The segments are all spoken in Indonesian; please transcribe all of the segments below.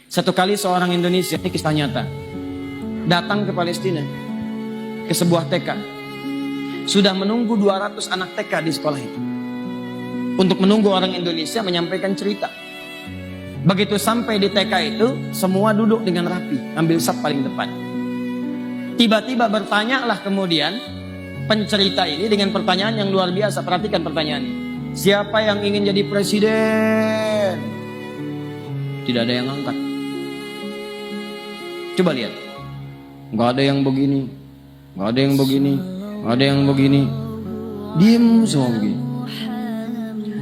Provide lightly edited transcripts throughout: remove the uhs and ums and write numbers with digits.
Satu kali seorang Indonesia, ini kisah nyata, datang ke Palestina, ke sebuah TK. Sudah menunggu 200 anak TK di sekolah itu, untuk menunggu orang Indonesia menyampaikan cerita. Begitu sampai di TK itu, semua duduk dengan rapi, ambil saf paling depan. Tiba-tiba bertanyalah kemudian pencerita ini dengan pertanyaan yang luar biasa. Perhatikan pertanyaan ini. Siapa yang ingin jadi presiden? Tidak ada yang angkat. Coba lihat. Gak ada yang begini, gak ada yang begini, gak ada yang begini. Diam semua begini.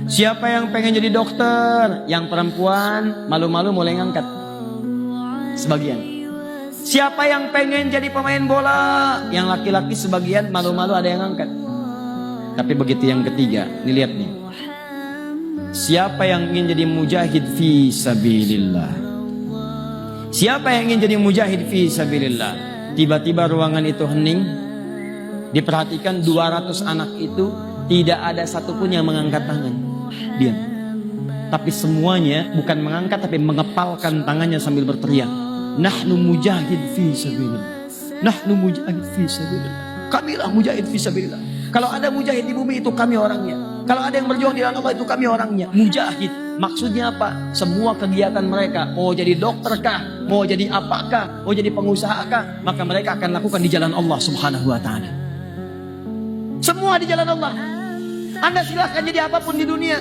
Siapa yang pengen jadi dokter? Yang perempuan malu-malu mulai ngangkat. Sebagian. Siapa yang pengen jadi pemain bola? Yang laki-laki sebagian malu-malu ada yang ngangkat. Tapi begitu yang ketiga, nih lihat nih. Siapa yang ingin jadi mujahid fi sabilillah? Siapa yang ingin jadi mujahid fi sabilillah? Tiba-tiba ruangan itu hening. Diperhatikan 200 anak itu tidak ada satupun yang mengangkat tangan. Diam. Tapi semuanya bukan mengangkat tapi mengepalkan tangannya sambil berteriak. Nahnu mujahid fi sabilillah. Nahnu mujahid fi sabilillah. Kamilah mujahid fi sabilillah. Kalau ada mujahid di bumi itu kami orangnya. Kalau ada yang berjuang di jalan Allah itu kami orangnya. Mujahid. Maksudnya apa? Semua kegiatan mereka. Mau jadi dokter kah? Mau jadi apakah? Mau jadi pengusaha kah? Maka mereka akan lakukan di jalan Allah subhanahu wa ta'ala. Semua di jalan Allah. Anda silahkan jadi apapun di dunia.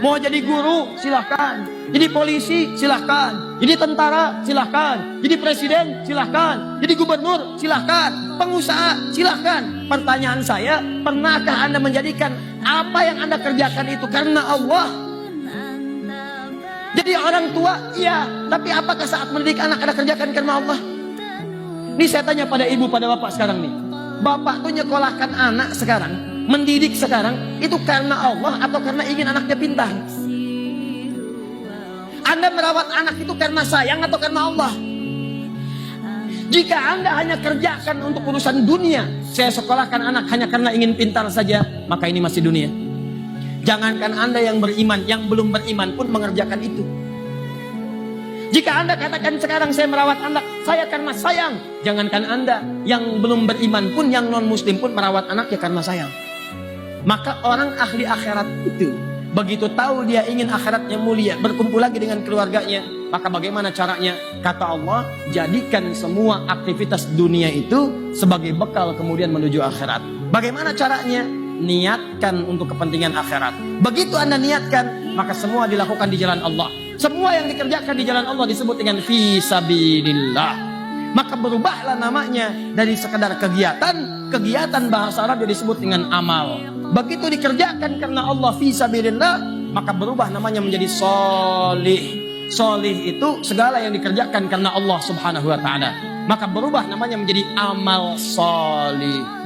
Mau jadi guru, silahkan. Jadi polisi, silahkan. Jadi tentara, silahkan. Jadi presiden, silahkan. Jadi gubernur, silahkan. Pengusaha, silahkan. Pertanyaan saya, pernahkah Anda menjadikan apa yang Anda kerjakan itu karena Allah? Jadi orang tua, iya. Tapi apakah saat mendidik anak Anda kerjakan karena Allah? Ini saya tanya pada ibu, pada bapak sekarang nih. Bapak tuh nyekolahkan anak sekarang, mendidik sekarang, itu karena Allah atau karena ingin anaknya pintar? Anda merawat anak itu karena sayang atau karena Allah? Jika Anda hanya kerjakan untuk urusan dunia, saya sekolahkan anak hanya karena ingin pintar saja, maka ini masih dunia. Jangankan Anda yang beriman, yang belum beriman pun mengerjakan itu. Jika Anda katakan sekarang saya merawat anak, saya karena sayang. Jangankan Anda yang belum beriman pun, yang non muslim pun merawat anaknya karena sayang. Maka orang ahli akhirat itu, begitu tahu dia ingin akhiratnya mulia, berkumpul lagi dengan keluarganya, maka bagaimana caranya? Kata Allah, jadikan semua aktivitas dunia itu sebagai bekal kemudian menuju akhirat. Bagaimana caranya? Niatkan untuk kepentingan akhirat. Begitu Anda niatkan, maka semua dilakukan di jalan Allah. Semua yang dikerjakan di jalan Allah disebut dengan fi sabilillah. Maka berubahlah namanya dari sekadar kegiatan bahasa Arab disebut dengan amal. Begitu dikerjakan karena Allah fi sabilillah, maka berubah namanya menjadi sholih. Sholih itu segala yang dikerjakan karena Allah subhanahu wa ta'ala. Maka berubah namanya menjadi amal sholih.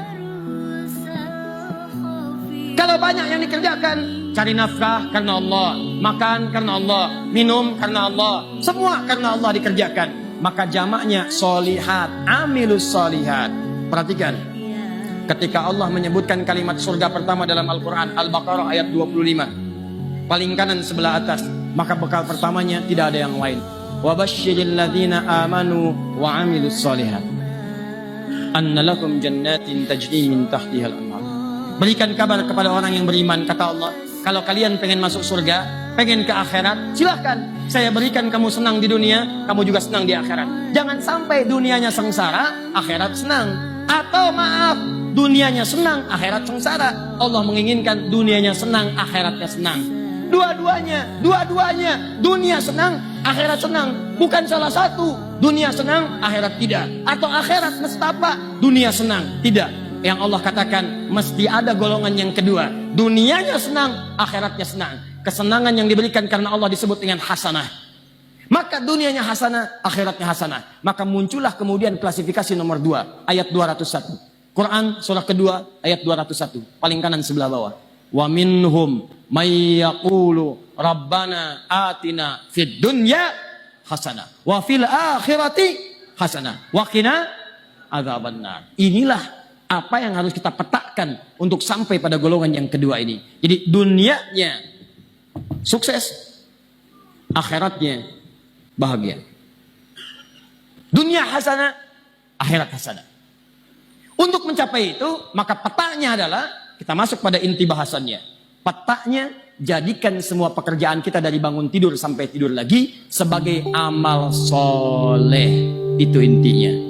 Kalau banyak yang dikerjakan, cari nafkah karena Allah, makan karena Allah, minum karena Allah, semua karena Allah dikerjakan. Maka jamaknya solihat, amilus solihat. Perhatikan, ketika Allah menyebutkan kalimat surga pertama dalam Al-Quran, Al-Baqarah ayat 25, paling kanan sebelah atas, maka bekal pertamanya tidak ada yang lain. Wabashshiril ladzina amanu wa amilus solihat, anna lakum jannatin tajri min tahtihal anhar. Berikan kabar kepada orang yang beriman, kata Allah, kalau kalian pengen masuk surga, pengen ke akhirat, silahkan. Saya berikan kamu senang di dunia, kamu juga senang di akhirat. Jangan sampai dunianya sengsara, akhirat senang. Atau maaf, dunianya senang, akhirat sengsara. Allah menginginkan dunianya senang, akhiratnya senang. Dua-duanya, dunia senang, akhirat senang. Bukan salah satu, dunia senang, akhirat tidak. Atau akhirat nestapa, dunia senang, tidak. Yang Allah katakan mesti ada golongan yang kedua. Dunianya senang, akhiratnya senang. Kesenangan yang diberikan karena Allah disebut dengan hasanah. Maka dunianya hasanah, akhiratnya hasanah. Maka muncullah kemudian klasifikasi nomor 2, ayat 201. Quran surah kedua, ayat 201. Paling kanan sebelah bawah. Wa minhum may yaqulu rabbana atina fid dunya hasanah wa fil akhirati hasanah wa qina adzabannar. Inilah apa yang harus kita petakan untuk sampai pada golongan yang kedua ini. Jadi dunianya sukses, akhiratnya bahagia. Dunia hasanah, akhirat hasanah. Untuk mencapai itu, maka petanya adalah, kita masuk pada inti bahasannya. Petanya, jadikan semua pekerjaan kita dari bangun tidur sampai tidur lagi sebagai amal soleh. Itu intinya.